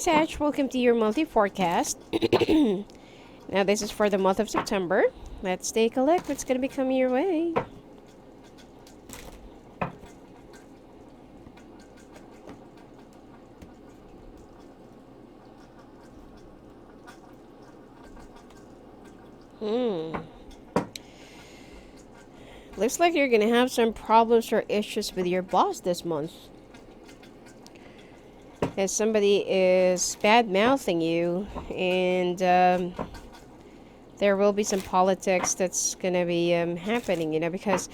Sag, welcome to your monthly forecast. Now this is for the month of September. Let's take a look what's going to be coming your way. Looks like you're going to have some problems or issues with your boss this month. As somebody is bad-mouthing you, and there will be some politics that's going to be happening, because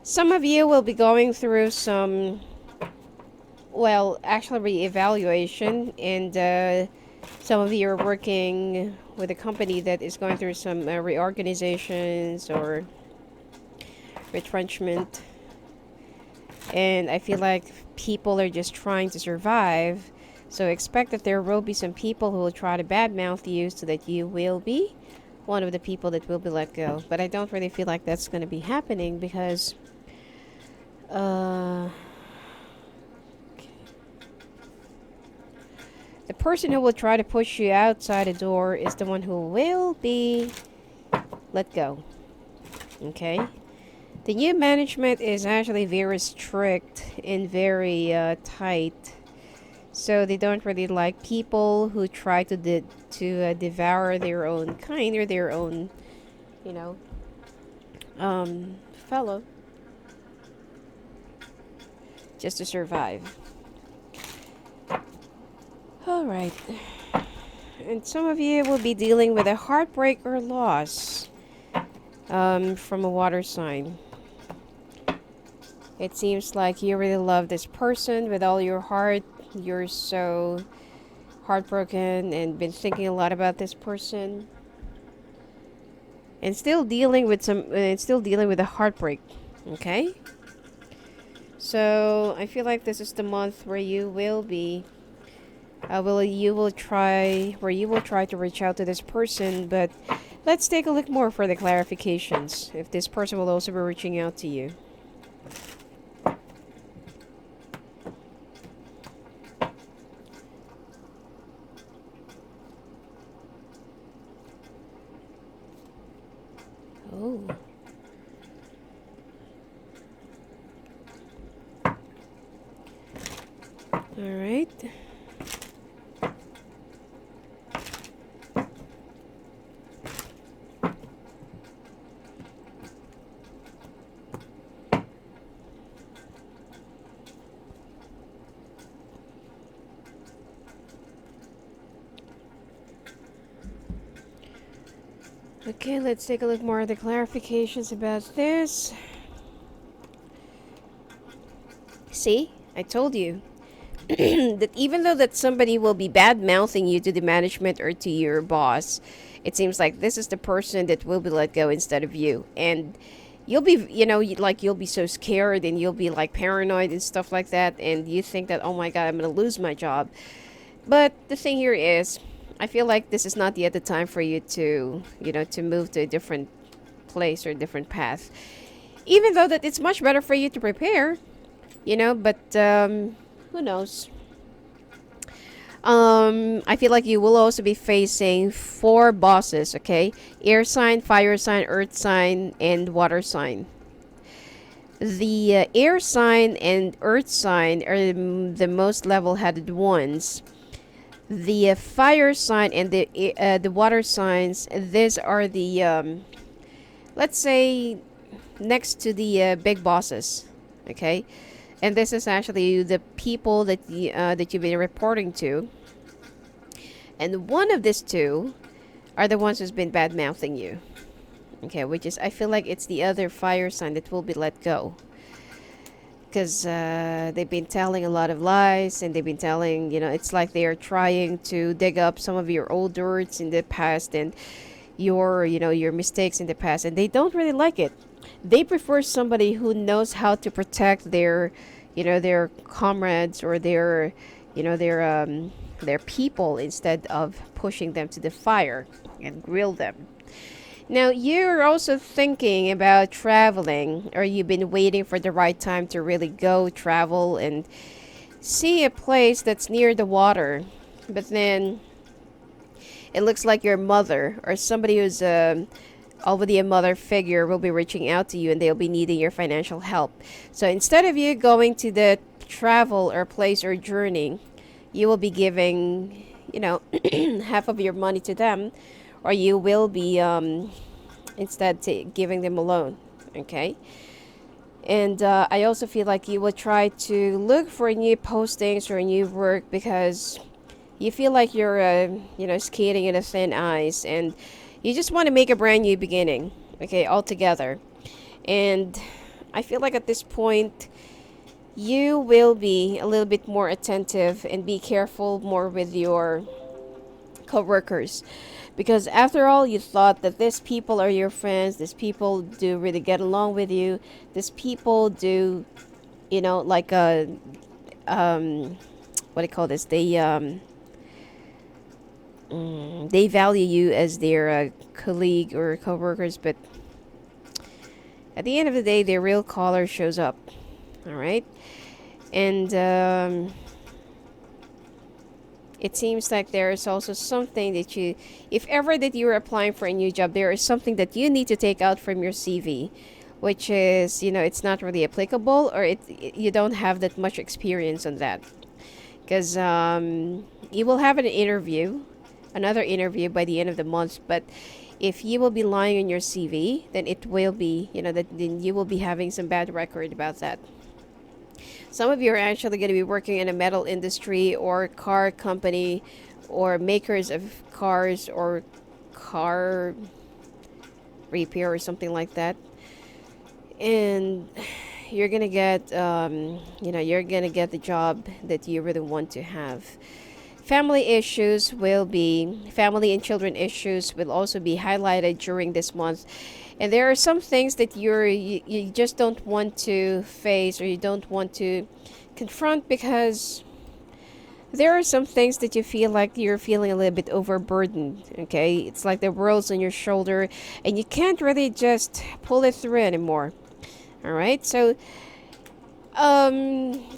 some of you will be going through some, well, actually re-evaluation, and some of you are working with a company that is going through some reorganizations or retrenchment, and I feel like people are just trying to survive. So expect that there will be some people who will try to badmouth you so that you will be one of the people that will be let go. But I don't really feel like that's going to be happening because the person who will try to push you outside the door is the one who will be let go. Okay? The new management is actually very strict and very tight. So they don't really like people who try to devour their own kind or their own, fellow just to survive. All right. And some of you will be dealing with a heartbreak or loss from a water sign. It seems like you really love this person with all your heart. You're so heartbroken and been thinking a lot about this person. And still dealing with a heartbreak. Okay? So I feel like this is the month where you will be you will try to reach out to this person, but let's take a look more for the clarifications if this person will also be reaching out to you. Oh. All right. Okay, let's take a look more at the clarifications about this. See, I told you that even though that somebody will be bad-mouthing you to the management or to your boss, it seems like this is the person that will be let go instead of you. And you'll be, you'll be so scared and you'll be like paranoid and stuff like that. And you think that, oh my God, I'm going to lose my job. But the thing here is, I feel like this is not yet the time for you to, to move to a different place or a different path. Even though that it's much better for you to prepare, but who knows? I feel like you will also be facing 4 bosses, okay? Air sign, fire sign, earth sign, and water sign. The air sign and earth sign are the most level-headed ones. The fire sign and the water signs, these are the let's say next to the big bosses, okay? And this is actually the people that that you've been reporting to, and one of these 2 are the ones who's been bad mouthing you, okay? Which is, I feel like it's the other fire sign that will be let go. Because they've been telling a lot of lies, and they've been telling, it's like they are trying to dig up some of your old dirts in the past and your mistakes in the past, and they don't really like it. They prefer somebody who knows how to protect their comrades or their people instead of pushing them to the fire and grill them. Now, you're also thinking about traveling, or you've been waiting for the right time to really go travel and see a place that's near the water. But then it looks like your mother or somebody who's already a mother figure will be reaching out to you, and they'll be needing your financial help. So instead of you going to the travel or place or journey, you will be giving, half of your money to them, or you will be instead giving them a loan. Okay. And I also feel like you will try to look for new postings or new work because you feel like you're, skating in a thin ice, and you just want to make a brand new beginning, okay, altogether. And I feel like at this point, you will be a little bit more attentive and be careful more with your co-workers, because after all, you thought that these people are your friends, these people do really get along with you, these people do, like what do you call this, they value you as their colleague or co-workers, but at the end of the day, their real color shows up. All right. And it seems like there is also something that if ever that you're applying for a new job, there is something that you need to take out from your CV, which is, it's not really applicable, or you don't have that much experience on that. Because you will have another interview by the end of the month, but if you will be lying on your CV, then it will be, then you will be having some bad record about that. Some of you are actually going to be working in a metal industry or car company or makers of cars or car repair or something like that. And you're going to get, you're going to get the job that you really want to have. Family and children issues will also be highlighted during this month. And there are some things that you just don't want to face, or you don't want to confront, because there are some things that you feel like you're feeling a little bit overburdened. Okay, it's like the world's on your shoulder and you can't really just pull it through anymore. All right, so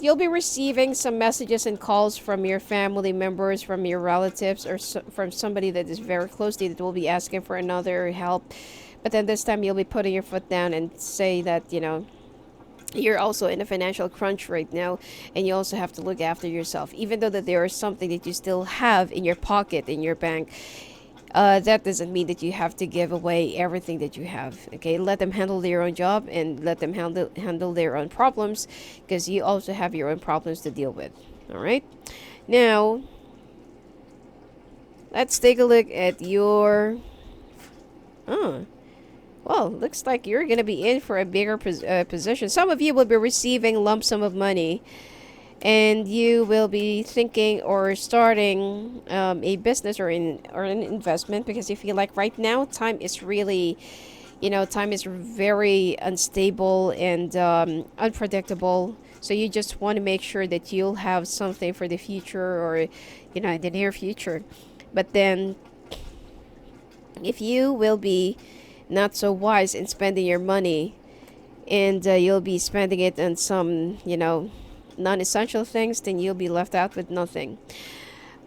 you'll be receiving some messages and calls from your family members, from your relatives, or from somebody that is very close to you that will be asking for another help. But then this time you'll be putting your foot down and say that, you're also in a financial crunch right now, and you also have to look after yourself. Even though that there is something that you still have in your pocket, in your bank, that doesn't mean that you have to give away everything that you have. Okay, let them handle their own job and let them handle their own problems, because you also have your own problems to deal with. All right, now let's take a look at your well, looks like you're going to be in for a bigger position. Some of you will be receiving lump sum of money, and you will be thinking or starting a business or an investment, because you feel like right now time is really, time is very unstable and unpredictable. So you just want to make sure that you'll have something for the future, or, in the near future. But then if you will be not so wise in spending your money, and you'll be spending it on some, non-essential things, then you'll be left out with nothing.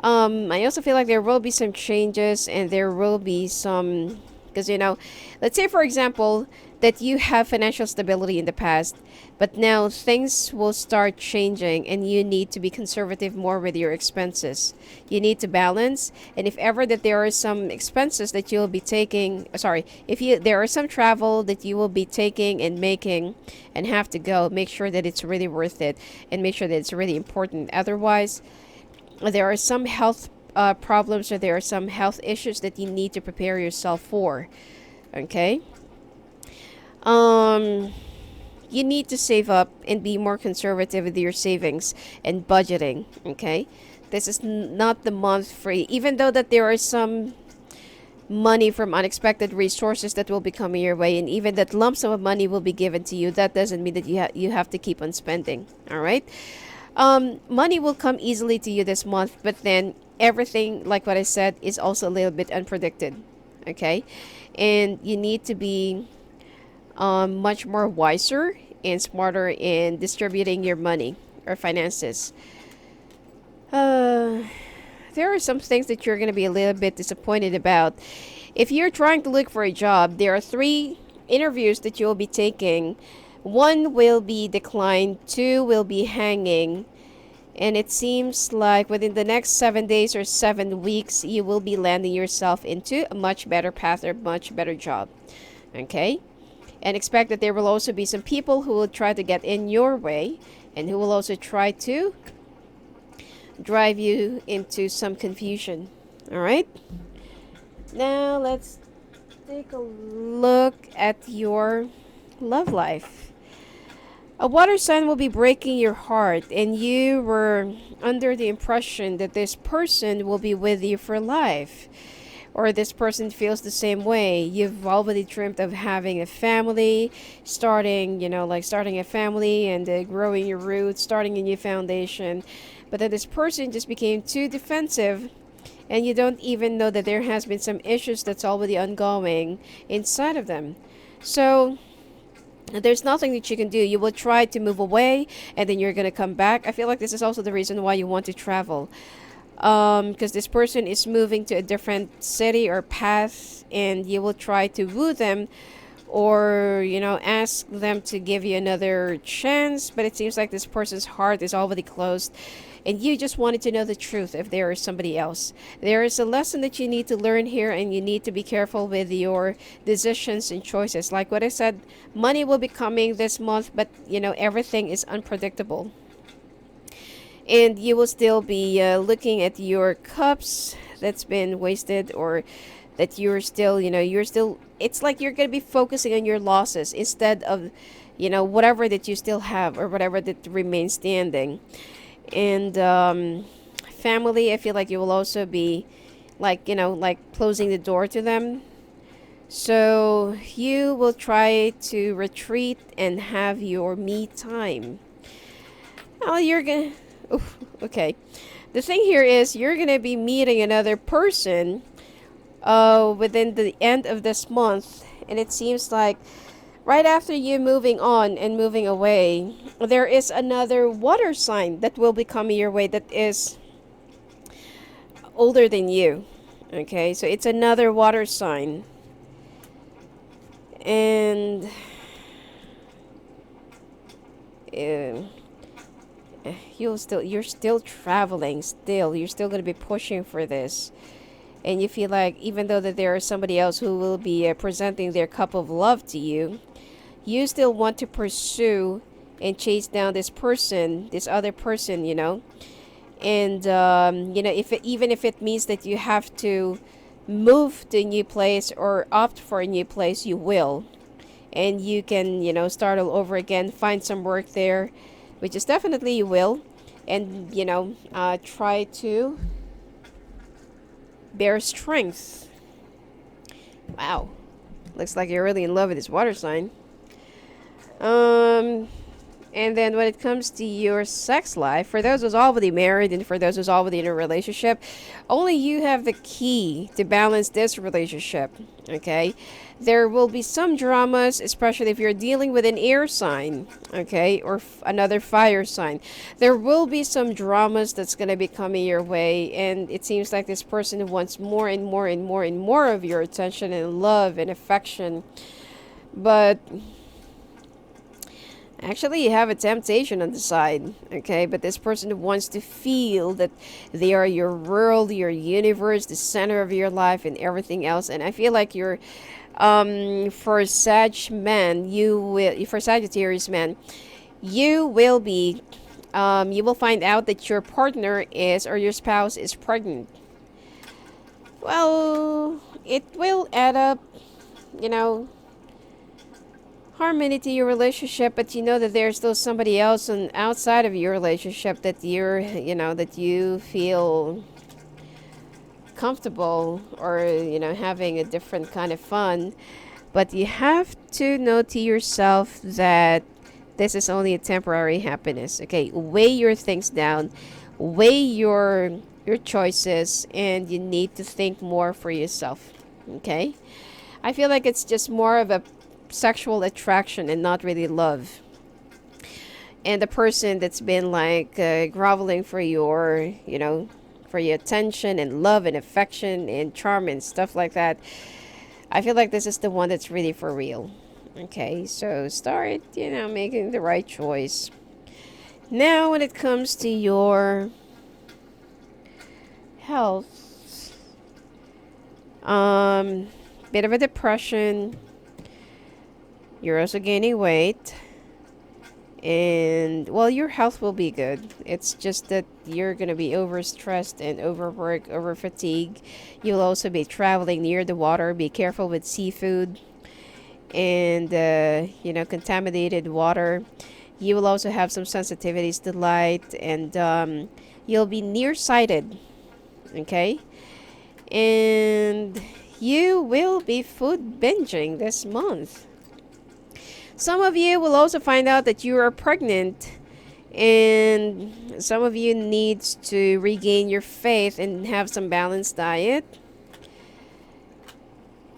I also feel like there will be some changes, and there will be some, because, let's say, for example, that you have financial stability in the past, but now things will start changing, and you need to be conservative more with your expenses. You need to balance, and if ever that there are some expenses that you'll be taking, there are some travel that you will be taking and making and have to go, make sure that it's really worth it, and make sure that it's really important. Otherwise, there are some health problems, or there are some health issues that you need to prepare yourself for. Okay? You need to save up and be more conservative with your savings and budgeting. Okay, this is not the month free, even though that there are some money from unexpected resources that will be coming your way, and even that lump sum of money will be given to you. That doesn't mean that you have to keep on spending. All right, money will come easily to you this month, but then everything, like what I said, is also a little bit unpredicted. Okay, and you need to be much more wiser and smarter in distributing your money or finances. there are some things that you're going to be a little bit disappointed about. If you're trying to look for a job, there are 3 interviews that you'll be taking. 1 will be declined, 2 will be hanging, and it seems like within the next 7 days or 7 weeks, you will be landing yourself into a much better path or much better job. Okay? And expect that there will also be some people who will try to get in your way and who will also try to drive you into some confusion. All right? Now let's take a look at your love life. A water sign will be breaking your heart, and you were under the impression that this person will be with you for life, or this person feels the same way. You've already dreamt of having a family, starting a family and growing your roots, starting a new foundation. But then this person just became too defensive, and you don't even know that there has been some issues that's already ongoing inside of them. So there's nothing that you can do. You will try to move away, and then you're going to come back. I feel like this is also the reason why you want to travel. Because this person is moving to a different city or path, and you will try to woo them or, ask them to give you another chance. But it seems like this person's heart is already closed, and you just wanted to know the truth if there is somebody else. There is a lesson that you need to learn here, and you need to be careful with your decisions and choices. Like what I said, money will be coming this month, but everything is unpredictable. And you will still be looking at your cups that's been wasted, or that it's like you're going to be focusing on your losses instead of, whatever that you still have or whatever that remains standing. And family, I feel like you will also be like closing the door to them. So you will try to retreat and have your me time. Oh, you're going to... Okay. The thing here is you're going to be meeting another person within the end of this month. And it seems like right after you moving on and moving away, there is another water sign that will be coming your way that is older than you. Okay, so it's another water sign. And you're still traveling, you're still going to be pushing for this. And you feel like even though that there is somebody else who will be presenting their cup of love to you, you still want to pursue and chase down this other person, and even if it means that you have to move to a new place or opt for a new place, you will. And you can start all over again, find some work there, which is definitely you will. And try to bear strength. Wow, looks like you're really in love with this water sign. And then when it comes to your sex life, for those who's already married and for those who's already in a relationship, only you have the key to balance this relationship. Okay, there will be some dramas, especially if you're dealing with an air sign, okay, or another fire sign. There will be some dramas that's going to be coming your way, and it seems like this person wants more and more and more and more of your attention and love and affection. But actually, you have a temptation on the side, okay? But this person wants to feel that they are your world, your universe, the center of your life, and everything else. And I feel like you're, for Sagittarius man, you will be, you will find out that your partner is, or your spouse is pregnant. Well, it will add up, harmony to your relationship, but you know that there's still somebody else on outside of your relationship that that you feel comfortable or having a different kind of fun. But you have to know to yourself that this is only a temporary happiness. Okay, weigh your things down, weigh your choices, and you need to think more for yourself. Okay, I feel like it's just more of a sexual attraction and not really love. And the person that's been like groveling for your for your attention and love and affection and charm and stuff like that. I feel like this is the one that's really for real. Okay, so start, making the right choice. Now, when it comes to your health, bit of a depression. You're also gaining weight. And, well, your health will be good. It's just that you're going to be overstressed and overworked, over fatigue. You'll also be traveling near the water. Be careful with seafood and, contaminated water. You will also have some sensitivities to light. And you'll be nearsighted. Okay? And you will be food binging this month. Some of you will also find out that you are pregnant, and some of you needs to regain your faith and have some balanced diet.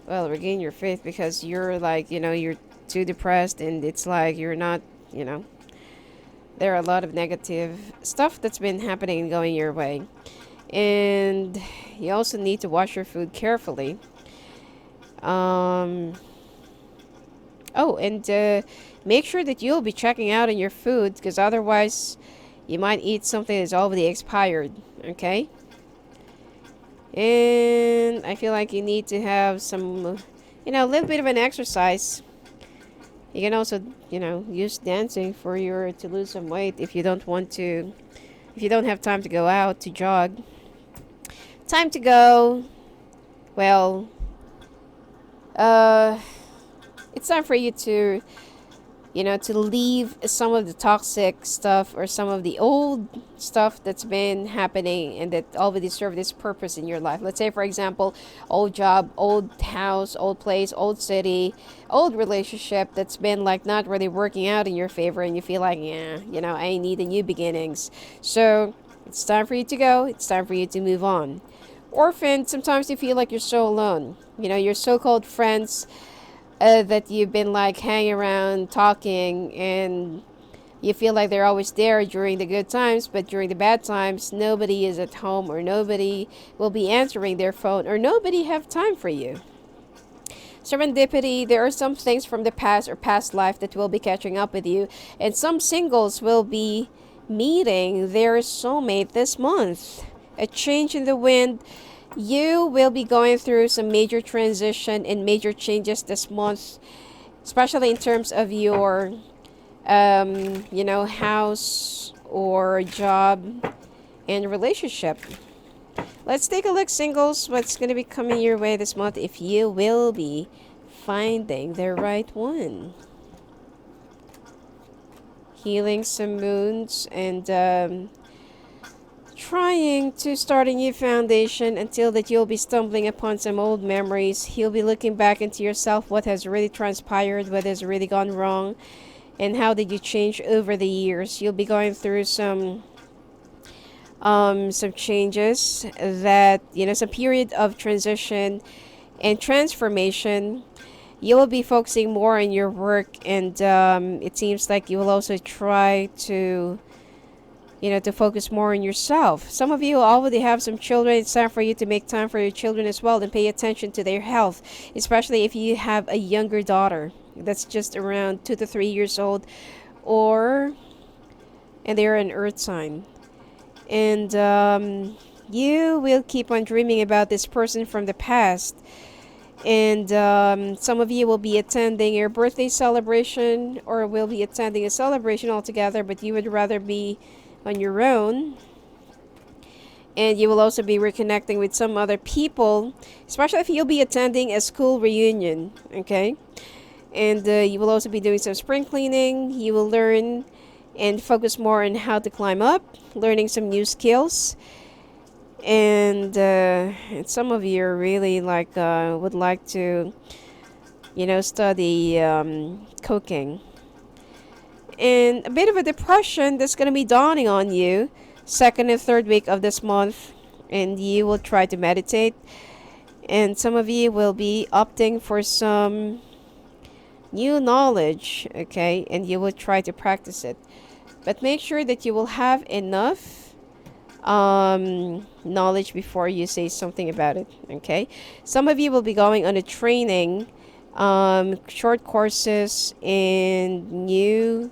Well, regain your faith because you're like, you're too depressed, and it's like you're not, there are a lot of negative stuff that's been happening and going your way. And you also need to wash your food carefully. Oh, and make sure that you'll be checking out on your food, because otherwise you might eat something that's already expired, okay? And I feel like you need to have some, a little bit of an exercise. You can also, use dancing to lose some weight if you don't have time to go out to jog. Time to go, well, it's time for you to leave some of the toxic stuff or some of the old stuff that's been happening and that already served this purpose in your life. Let's say, for example, old job, old house, old place, old city, old relationship that's been like not really working out in your favor, and you feel like, I need a new beginnings. So it's time for you to go. It's time for you to move on. Orphan, sometimes you feel like you're so alone. Your so-called friends that you've been like hanging around talking, and you feel like they're always there during the good times, but during the bad times nobody is at home, or nobody will be answering their phone, or nobody have time for you. Serendipity, there are some things from the past or past life that will be catching up with you, and some singles will be meeting their soulmate this month. A change in the wind. You will be going through some major transition and major changes this month, especially in terms of your, house or job and relationship. Let's take a look, singles, what's going to be coming your way this month if you will be finding the right one. Healing some wounds and, trying to start a new foundation until that you'll be stumbling upon some old memories. You'll be looking back into yourself, what has really transpired, what has really gone wrong, and how did you change over the years. You'll be going through some changes that, some period of transition and transformation. You will be focusing more on your work, and it seems like you will also try to focus more on yourself. Some of you already have some children. It's time for you to make time for your children as well and pay attention to their health, especially if you have a younger daughter that's just around 2 to 3 years old, and they're an earth sign. And you will keep on dreaming about this person from the past. And some of you will be attending your birthday celebration, or will be attending a celebration altogether, but you would rather be on your own. And you will also be reconnecting with some other people, especially if you'll be attending a school reunion, okay? And you will also be doing some spring cleaning. You will learn and focus more on how to climb up, learning some new skills. And some of you are really like would like to study cooking. And a bit of a depression that's going to be dawning on you second and third week of this month, and you will try to meditate. And some of you will be opting for some new knowledge, okay, and you will try to practice it. But make sure that you will have enough knowledge before you say something about it. Okay, some of you will be going on a training, short courses, and new,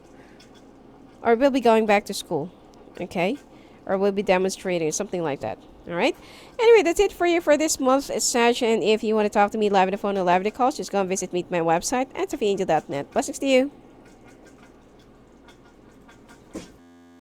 or will be going back to school. Okay, or will be demonstrating something like that. All right. Anyway, that's it for you for this month, Sag. And if you want to talk to me live on the phone or live on the calls, just go and visit me at my website at sophiaangel.net. Blessings to you.